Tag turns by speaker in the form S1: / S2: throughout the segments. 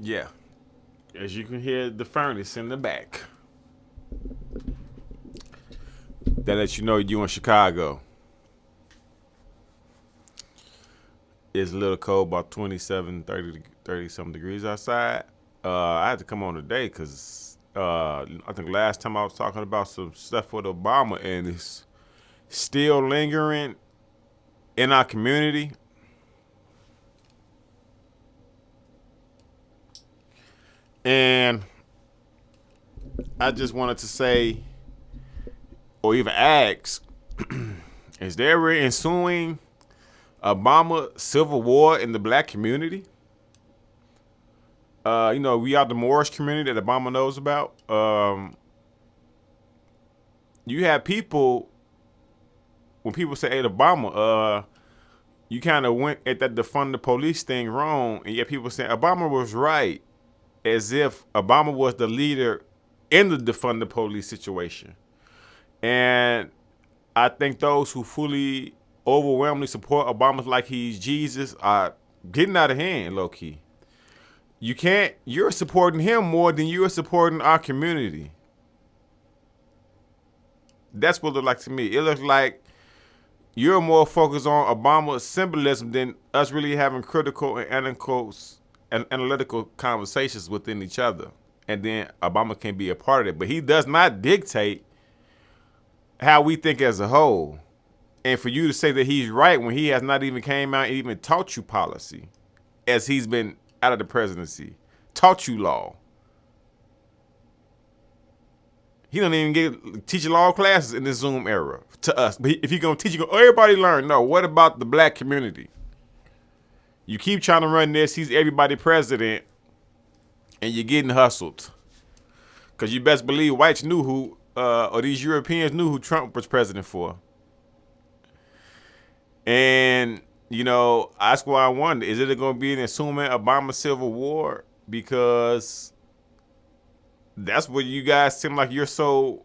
S1: Yeah, as you can hear the furnace in the back. That lets you know you in Chicago. It's a little cold, about 27, 30 something degrees outside. I had to come on today because I think last time I was talking about some stuff with Obama and it's still lingering in our community. And I just wanted to say, or even ask, is there an ensuing Obama civil war in the black community? We are the Moorish community that Obama knows about. You have people, when people say, hey, Obama, you kind of went at that defund the police thing wrong, and yet people say Obama was right, as if Obama was the leader in the defund the police situation. And I think those who fully, overwhelmingly support Obama like he's Jesus are getting out of hand, low key. You're supporting him more than you're supporting our community. That's what it looks like to me. It looks like you're more focused on Obama's symbolism than us really having critical and analytical conversations within each other. And then Obama can be a part of it. But he does not dictate how we think as a whole. And for you to say that he's right when he has not even came out and even taught you policy as he's been out of the presidency, taught you law. He don't even get teaching law classes in this Zoom era to us. But if you're going to teach, everybody learn. No, what about the black community? You keep trying to run this, he's everybody president, and you're getting hustled. Because you best believe whites knew who, or these Europeans knew who Trump was president for. And, that's why I wonder, is it going to be an assuming Obama civil war? Because that's what you guys seem like you're so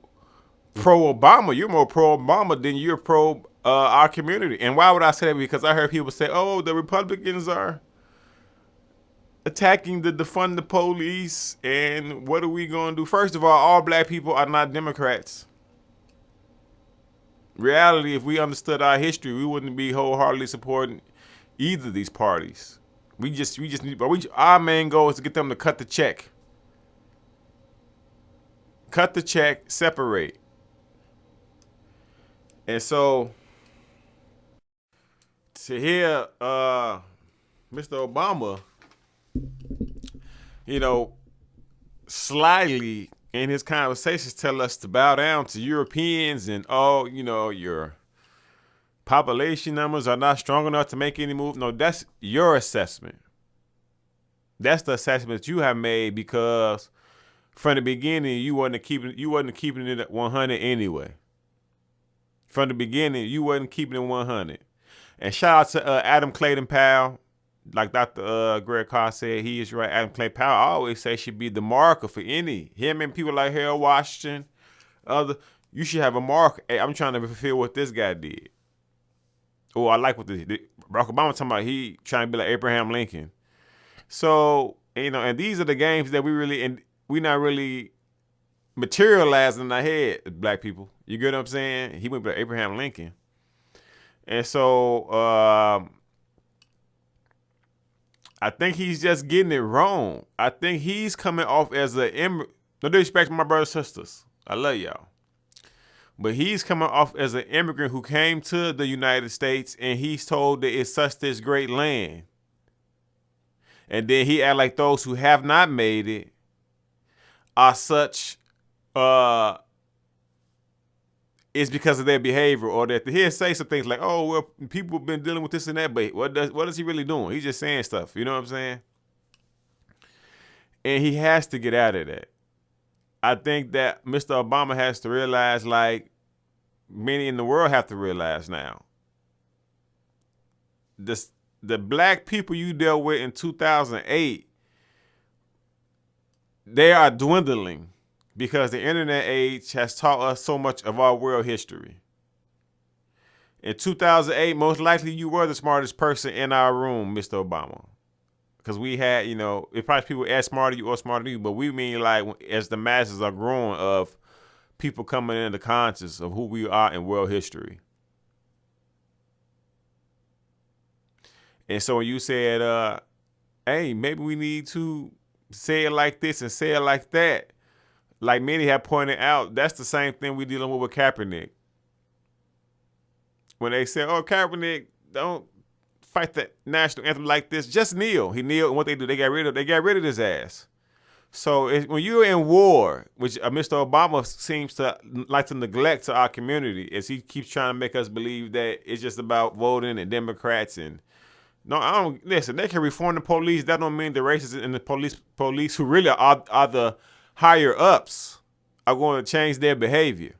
S1: pro-Obama. You're more pro-Obama than you're pro our community. And why would I say that? Because I heard people say, oh, the Republicans are attacking the defund the police, and what are we going to do? First of all black people are not Democrats. Reality, if we understood our history, we wouldn't be wholeheartedly supporting either of these parties. We just need, our main goal is to get them to cut the check. Cut the check, separate. And so to hear Mr. Obama, slyly in his conversations tell us to bow down to Europeans and your population numbers are not strong enough to make any move. No, that's your assessment. That's the assessment that you have made because from the beginning you wasn't keeping it at 100 anyway. From the beginning you wasn't keeping it 100. And shout out to Adam Clayton Powell. Like Dr. Greg Carr said, he is right. Adam Clayton Powell, I always say, should be the marker for him and people like Harold Washington. You should have a marker. Hey, I'm trying to fulfill what this guy did. Oh, I like what Barack Obama talking about. He trying to be like Abraham Lincoln. So, and these are the games that we not really materializing in our head, black people. You get what I'm saying? He went by Abraham Lincoln. And so, I think he's just getting it wrong. I think he's coming off as no disrespect to my brothers and sisters. I love y'all. But he's coming off as an immigrant who came to the United States and he's told that it's such this great land. And then he act like those who have not made it are such, it's because of their behavior, or that he'll say some things like, oh, well, people have been dealing with this and that, but what is he really doing? He's just saying stuff. You know what I'm saying? And he has to get out of that. I think that Mr. Obama has to realize, like many in the world have to realize now, the black people you dealt with in 2008, they are dwindling. Because the internet age has taught us so much of our world history. In 2008, most likely you were the smartest person in our room, Mr. Obama. because we had, it probably people as smart as you or smarter than you, but we mean like as the masses are growing of people coming into conscious of who we are in world history. And so when you said, hey, maybe we need to say it like this and say it like that, like many have pointed out, that's the same thing we're dealing with Kaepernick. When they say, oh, Kaepernick, don't fight the national anthem like this, just kneel. He kneeled, and what they do, they got rid of his ass. So when you're in war, which Mr. Obama seems to like to neglect to our community, as he keeps trying to make us believe that it's just about voting and Democrats and no, I don't listen. They can reform the police. That don't mean the racists in the police who really are the higher ups are going to change their behavior.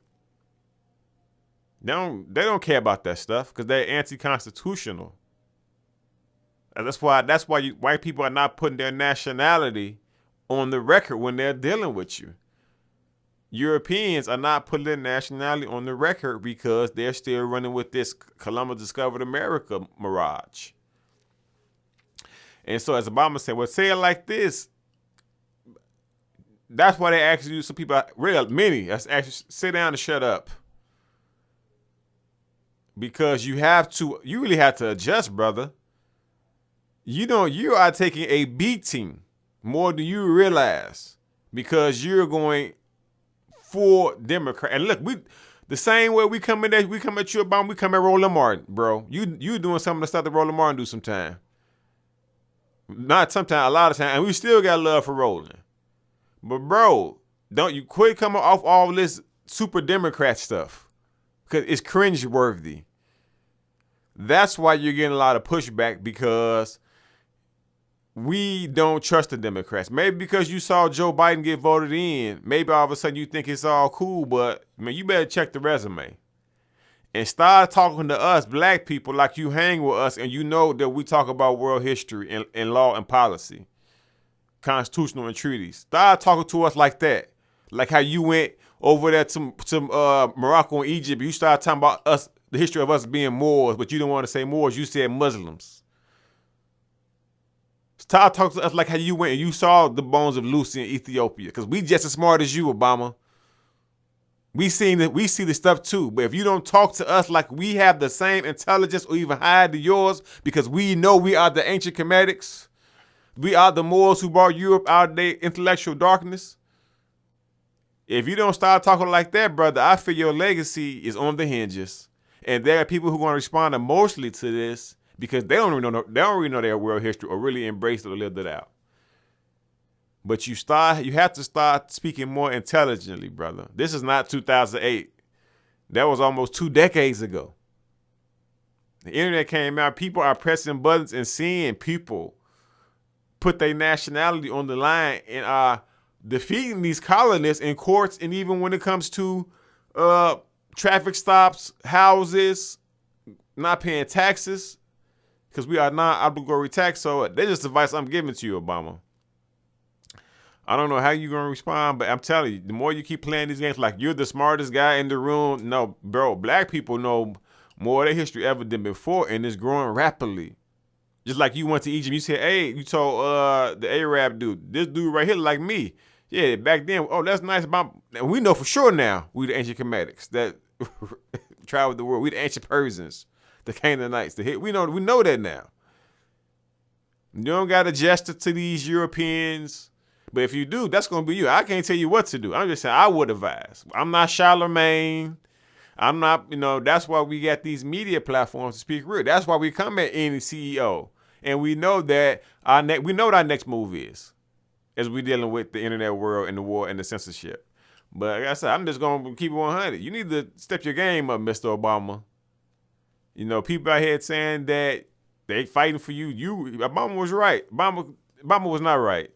S1: They don't care about that stuff because they're anti-constitutional. And that's why white people are not putting their nationality on the record when they're dealing with you. Europeans are not putting their nationality on the record because they're still running with this Columbus discovered America mirage. And so as Obama said, well, say it like this. That's why they actually use some people, many, actually sit down and shut up. Because you really have to adjust, brother. You are taking a beating more than you realize because you're going for Democrat. And look, the same way we come at you, Obama, we come at Roland Martin, bro. You doing some of the stuff that Roland Martin do sometime. Not sometimes, a lot of time, and we still got love for Roland. But bro, don't you quit coming off all this super Democrat stuff because it's cringeworthy. That's why you're getting a lot of pushback because we don't trust the Democrats. Maybe because you saw Joe Biden get voted in, maybe all of a sudden you think it's all cool, but man, you better check the resume. And start talking to us, black people, like you hang with us and you know that we talk about world history and law and policy, constitutional and treaties. Start talking to us like that. Like how you went over there to Morocco and Egypt. You started talking about us, the history of us being Moors, but you didn't want to say Moors. You said Muslims. Start talking to us like how you went and you saw the bones of Lucy in Ethiopia. Because we just as smart as you, Obama. We see the stuff too, but if you don't talk to us like we have the same intelligence or even higher than yours, because we know we are the ancient Kemetic, we are the Moors who brought Europe out of their intellectual darkness. If you don't start talking like that, brother, I feel your legacy is on the hinges, and there are people who are going to respond emotionally to this because they don't really know their world history or really embrace it or lived it out. But you have to start speaking more intelligently, brother. This is not 2008. That was almost 2 decades ago. The internet came out. People are pressing buttons and seeing people put their nationality on the line and are defeating these colonists in courts. And even when it comes to traffic stops, houses, not paying taxes, because we are non-obligatory tax. So that's just advice I'm giving to you, Obama. I don't know how you're going to respond, but I'm telling you, the more you keep playing these games like you're the smartest guy in the room, no, bro, black people know more of their history ever than before, and it's growing rapidly. Just like you went to Egypt, you said, hey, you told the Arab dude, this dude right here like me. Yeah, back then, oh, that's nice. We know for sure now we the ancient Kemetics that traveled the world. We the ancient Persians, the Canaanites. We know that now. You don't got to gesture to these Europeans. But if you do, that's going to be you. I can't tell you what to do. I'm just saying I would advise. I'm not Charlemagne. I'm not, that's why we got these media platforms to speak real. That's why we come at any CEO. And we know that we know what our next move is as we're dealing with the internet world and the war and the censorship. But like I said, I'm just going to keep it 100. You need to step your game up, Mr. Obama. People out here saying that they fighting for you. Obama was right. Obama was not right.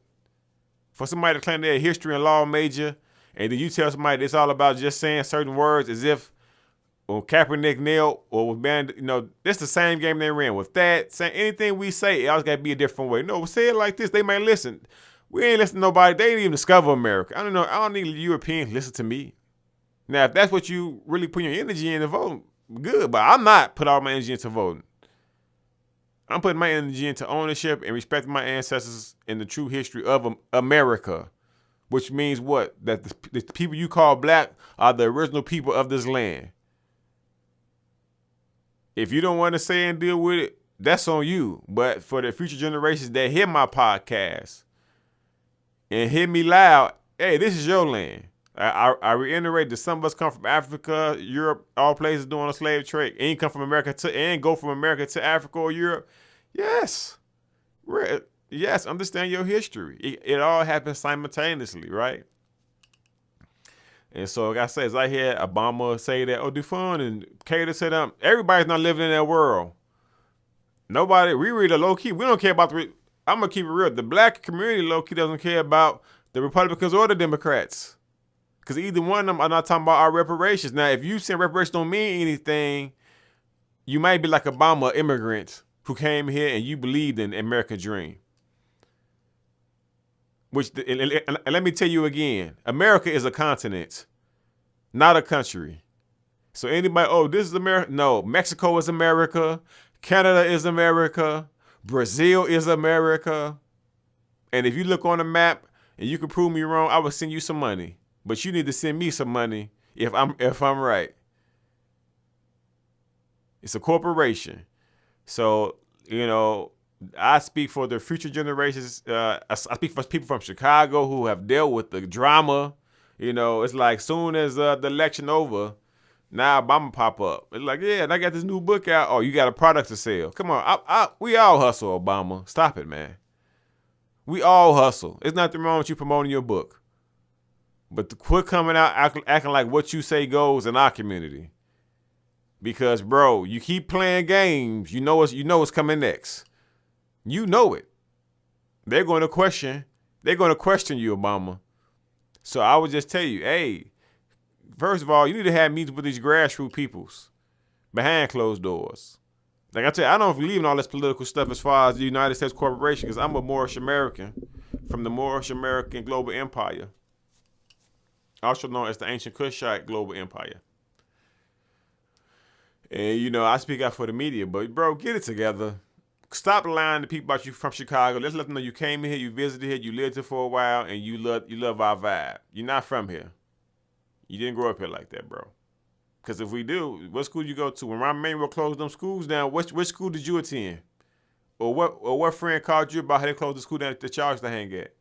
S1: For somebody to claim they're a history and law major, and then you tell somebody it's all about just saying certain words as if Kaepernick knelt or was banned, it's the same game they ran. With that, saying anything we say, it always got to be a different way. No, say it like this. They might listen. We ain't listening to nobody. They didn't even discover America. I don't know. I don't need Europeans to listen to me. Now, if that's what you really put your energy into voting, good. But I'm not put all my energy into voting. I'm putting my energy into ownership and respecting my ancestors and the true history of America, which means what? That the people you call black are the original people of this land. If you don't want to say and deal with it, that's on you. But for the future generations that hear my podcast and hear me loud, hey, this is your land. I reiterate that some of us come from Africa, Europe, all places doing a slave trade. And come from America and go from America to Africa or Europe. Yes. Yes, understand your history. It all happens simultaneously, right? And so, like I said, as I hear Obama say that, oh, defund and cater to them, everybody's not living in that world. Nobody, we read a low key. We don't care about I'm going to keep it real. The black community low key doesn't care about the Republicans or the Democrats. Because either one of them are not talking about our reparations. Now, if you say reparations don't mean anything, you might be like Obama, immigrant who came here and you believed in the American dream. And let me tell you again, America is a continent, not a country. So anybody, oh, this is America. No, Mexico is America. Canada is America. Brazil is America. And if you look on the map and you can prove me wrong, I will send you some money. But you need to send me some money if I'm right. It's a corporation. So, I speak for the future generations. I speak for people from Chicago who have dealt with the drama. It's like soon as the election over, now Obama pop up. It's like, yeah, and I got this new book out. Oh, you got a product to sell. Come on, we all hustle, Obama. Stop it, man. We all hustle. There's nothing wrong with you promoting your book. But to quit coming out acting like what you say goes in our community. Because, bro, you keep playing games, you know what's coming next. You know it. They're going to question you, Obama. So I would just tell you, hey, first of all, you need to have meetings with these grassroots peoples behind closed doors. Like I tell you, I don't believe in all this political stuff as far as the United States corporation, because I'm a Moorish American from the Moorish American global empire, also known as the ancient Kushite global empire. And, I speak out for the media, but, bro, get it together. Stop lying to people about you from Chicago. Let's let them know you came here, you visited here, you lived here for a while, and you love our vibe. You're not from here. You didn't grow up here like that, bro. Because if we do, what school you go to? When Rahm Emanuel closed them schools down, which school did you attend? Or what friend called you about how they closed the school down at the Charles to hang at?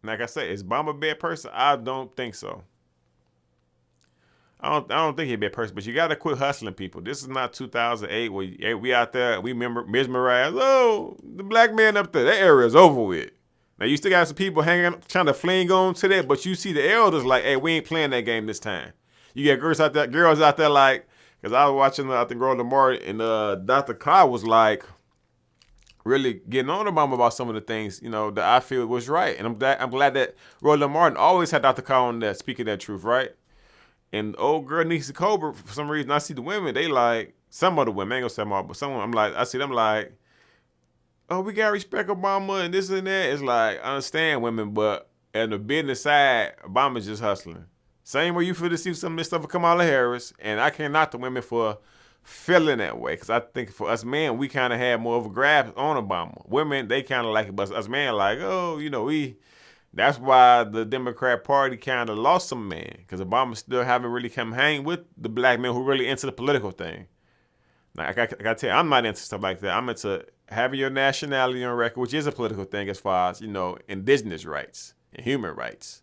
S1: Like I said, is Obama a bad person? I don't think so. I don't think he'd be a person, but you got to quit hustling people. This is not 2008 where we out there, we mesmerized. Oh, the black man up there, that area is over with. Now, you still got some people trying to fling on to that, but you see the elders like, hey, we ain't playing that game this time. You got girls out there like, because I was watching, I think, Roland Martin, and Dr. Carr was like, really getting on Obama about some of the things, that I feel was right. And I'm glad that Roland Martin always had Dr. Carr on there speaking that truth, right? And old girl Niecy Cobra, for some reason, I see the women, they like, some of the women, I ain't gonna say them all, but some, I see them like, oh, we gotta respect Obama and this and that. It's like, I understand women, but on the business side, Obama's just hustling. Same way you feel to see some of this stuff with Kamala Harris, and I can't knock the women for feeling that way, because I think for us men, we kind of had more of a grasp on Obama. Women, they kind of like it, but us men like, oh, that's why the Democrat Party kind of lost some men, because Obama still haven't really come hang with the black men who really into the political thing. Like I gotta tell you, I'm not into stuff like that. I'm into having your nationality on record, which is a political thing as far as, indigenous rights and human rights,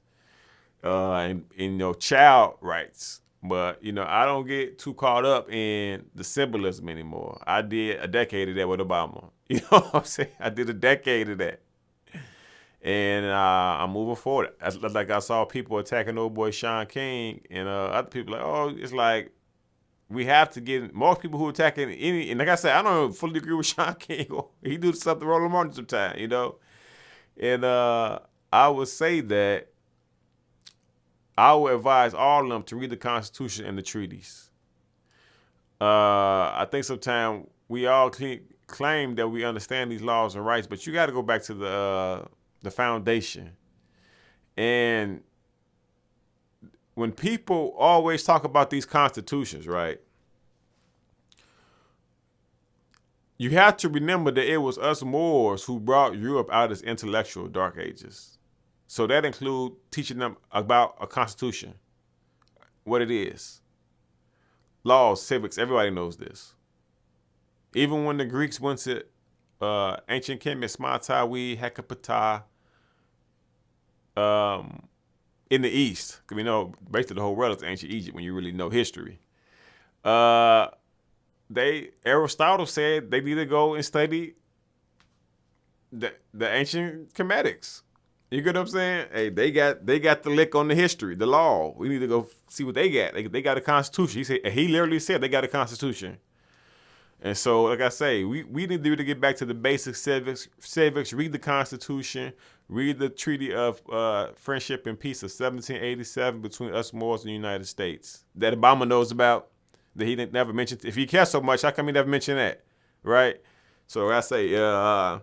S1: and child rights. But, I don't get too caught up in the symbolism anymore. I did a decade of that with Obama. You know what I'm saying? I did a decade of that. And I'm moving forward. Like I saw people attacking old boy Sean King, and other people like, oh, it's like we have to get more people who attacking any. And like I said, I don't fully agree with Sean King. He do stuff to Roland Martin sometimes, And I would say that I would advise all of them to read the Constitution and the treaties. I think sometimes we all claim that we understand these laws and rights, but you got to go back to the foundation. And when people always talk about these constitutions, right? you have to remember that it was us Moors who brought Europe out of its intellectual dark ages. So that includes teaching them about a constitution, what it is, laws, civics. Everybody knows this. Even when the Greeks went to ancient Kemet, Smartawi, Hecapata, in the East, because we know basically the whole world is ancient Egypt when you really know history. Aristotle said they need to go and study the ancient Kemetics. You get what I'm saying? Hey, they got the lick on the history, the law. We need to go see what they got. They got a constitution. He literally said they got a constitution. And so, like I say, we need to get back to the basic civics. Read the Constitution. Read the Treaty of Friendship and Peace of 1787 between us Moors and the United States that Obama knows about, that he didn't never mention. If he cares so much, how come he never mentioned that, right? So like I say,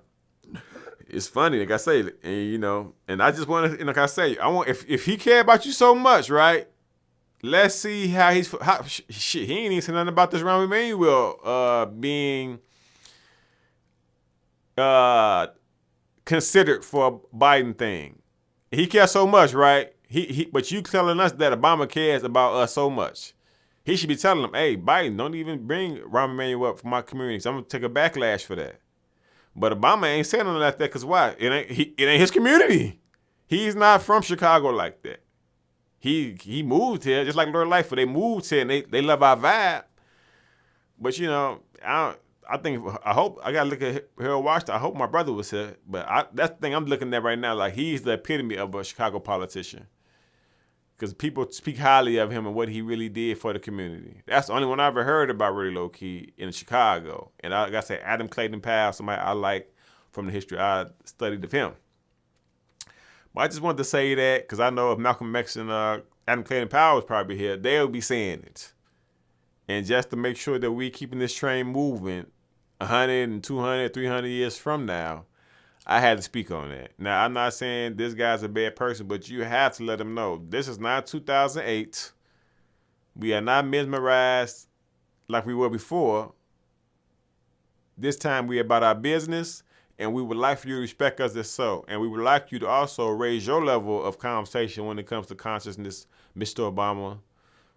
S1: it's funny, like I say, and I just want to, like I say, I want if he care about you so much, right? Let's see how shit. He ain't even saying nothing about this Rahm Emanuel being considered for a Biden thing. He cares so much, right? But you telling us that Obama cares about us so much. He should be telling them, hey, Biden, don't even bring Rahm Emanuel up for my community, so I'm gonna take a backlash for that. But Obama ain't saying nothing like that because why? It ain't his community. He's not from Chicago like that. He moved here just like Lord Lightfoot. They moved here and they love our vibe. But I hope I gotta look at Harold Washington. I hope my brother was here. But that's the thing I'm looking at right now. Like he's the epitome of a Chicago politician. Because people speak highly of him and what he really did for the community. That's the only one I ever heard about really low key in Chicago. And I gotta say, Adam Clayton Powell, somebody I like from the history I studied of him. But I just wanted to say that because I know if Malcolm X and Adam Clayton Powell was probably here, they'll be saying it. And just to make sure that we keeping this train moving 100 and 200, 300 years from now, I had to speak on that. Now, I'm not saying this guy's a bad person, but you have to let him know this is not 2008. We are not mesmerized like we were before. This time we are about our business, and we would like for you to respect us as so. And we would like you to also raise your level of conversation when it comes to consciousness, Mr. Obama,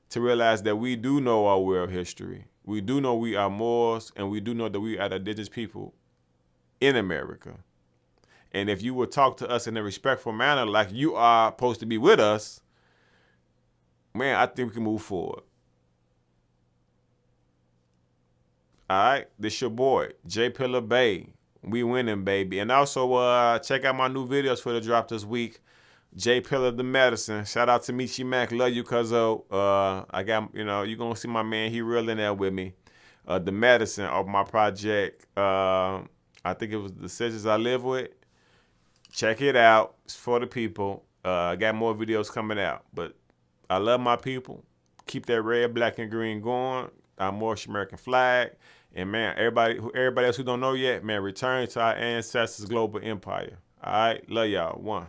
S1: to realize that we do know our world history. We do know we are Moors, and we do know that we are the indigenous people in America. And if you would talk to us in a respectful manner like you are supposed to be with us, man, I think we can move forward. All right, this your boy, J Pillar Bay. We winning, baby. And also check out my new videos for the drop this week. J Pillar the Medicine. Shout out to Michi Mac. Love you, cuzzo. I got, you're going to see my man. He real in there with me. The Medicine of my project. I think it was Decisions I Live With. Check it out. It's for the people. I got more videos coming out. But I love my people. Keep that red, black, and green going. Our Moorish American flag. And, man, everybody else who don't know yet, man, return to our ancestors' global empire. All right? Love y'all. One.